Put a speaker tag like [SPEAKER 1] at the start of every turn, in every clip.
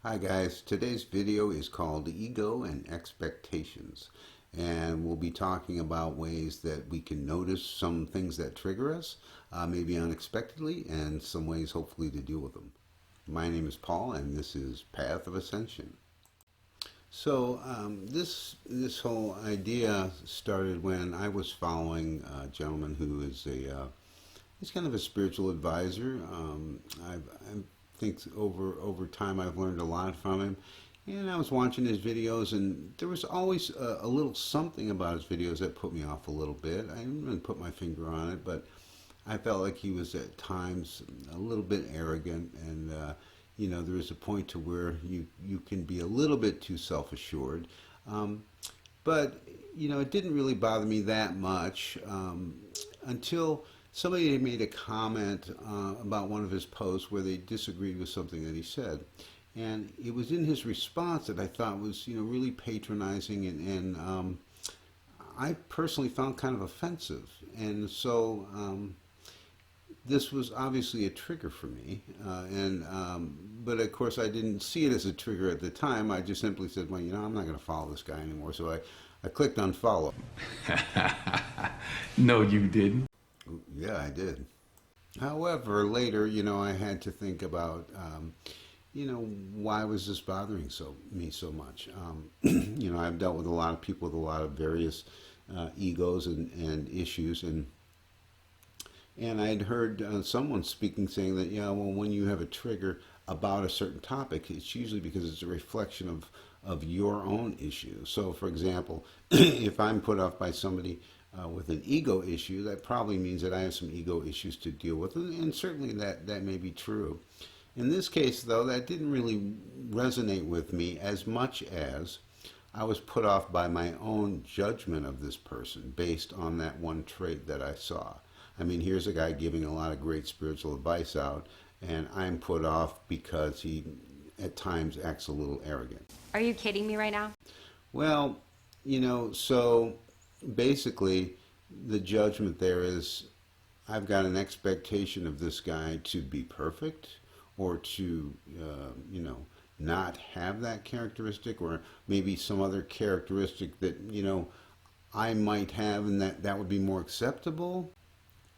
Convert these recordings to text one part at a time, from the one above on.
[SPEAKER 1] Hi guys, today's video is called Ego and Expectations, and we'll be talking about ways that we can notice some things that trigger us, maybe unexpectedly, and some ways hopefully to deal with them. My name is Paul and this is Path of Ascension. This whole idea started when I was following a gentleman who is he's kind of a spiritual advisor. I think over time I've learned a lot from him, and I was watching his videos, and there was always a little something about his videos that put me off a little bit. I didn't really put my finger on it, but I felt like he was at times a little bit arrogant, and there is a point to where you can be a little bit too self-assured. Um, but it didn't really bother me that much until somebody had made a comment about one of his posts where they disagreed with something that he said. And it was in his response that I thought was, really patronizing, and I personally found kind of offensive. And so this was obviously a trigger for me. But of course, I didn't see it as a trigger at the time. I just simply said, well, I'm not going to follow this guy anymore. So I clicked on follow.
[SPEAKER 2] No, you didn't.
[SPEAKER 1] Yeah, I did. However, later, I had to think about, why was this bothering me so much? I've dealt with a lot of people with a lot of various egos and issues, and I'd heard someone speaking saying that, yeah, well, when you have a trigger about a certain topic, it's usually because it's a reflection of your own issue. So, for example, if I'm put off by somebody with an ego issue, that probably means that I have some ego issues to deal with, and certainly that may be true. In this case, though, that didn't really resonate with me as much as I was put off by my own judgment of this person based on that one trait that I saw. I mean, here's a guy giving a lot of great spiritual advice out, and I'm put off because he at times acts a little arrogant.
[SPEAKER 3] Are you kidding me right now?
[SPEAKER 1] Well, so basically the judgment there is I've got an expectation of this guy to be perfect, or to, not have that characteristic, or maybe some other characteristic that, I might have, and that would be more acceptable.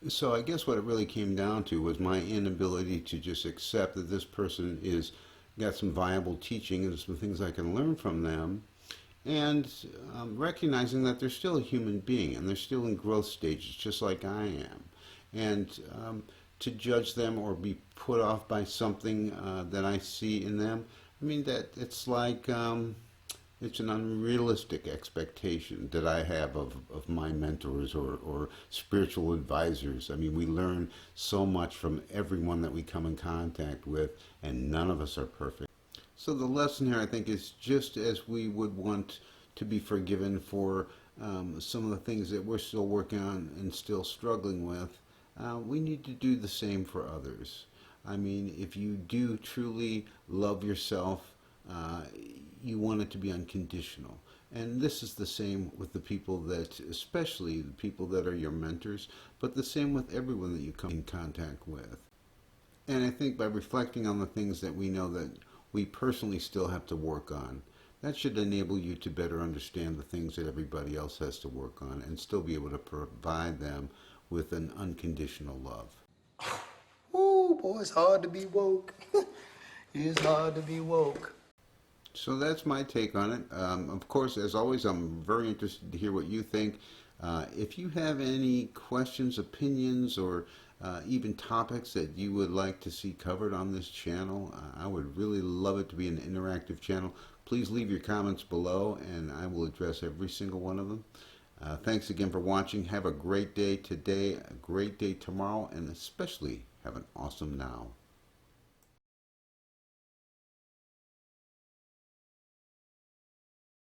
[SPEAKER 1] So I guess what it really came down to was my inability to just accept that this person is got some viable teaching and some things I can learn from them, and recognizing that they're still a human being and they're still in growth stages just like I am, and to judge them or be put off by something that I see in them, I mean, that it's like it's an unrealistic expectation that I have of my mentors or spiritual advisors. I mean, we learn so much from everyone that we come in contact with, and none of us are perfect. So the lesson here, I think, is just as we would want to be forgiven for some of the things that we're still working on and still struggling with, we need to do the same for others. I mean, if you do truly love yourself, you want it to be unconditional. And this is the same with the people that, especially the people that are your mentors, but the same with everyone that you come in contact with. And I think by reflecting on the things that we know that we personally still have to work on, that should enable you to better understand the things that everybody else has to work on and still be able to provide them with an unconditional love.
[SPEAKER 4] Ooh, boy, it's hard to be woke. It's hard to be woke.
[SPEAKER 1] So that's my take on it. Of course, as always, I'm very interested to hear what you think. If you have any questions, opinions, or even topics that you would like to see covered on this channel, I would really love it to be an interactive channel. Please leave your comments below, and I will address every single one of them. Thanks again for watching. Have a great day today, a great day tomorrow, and especially have an awesome now.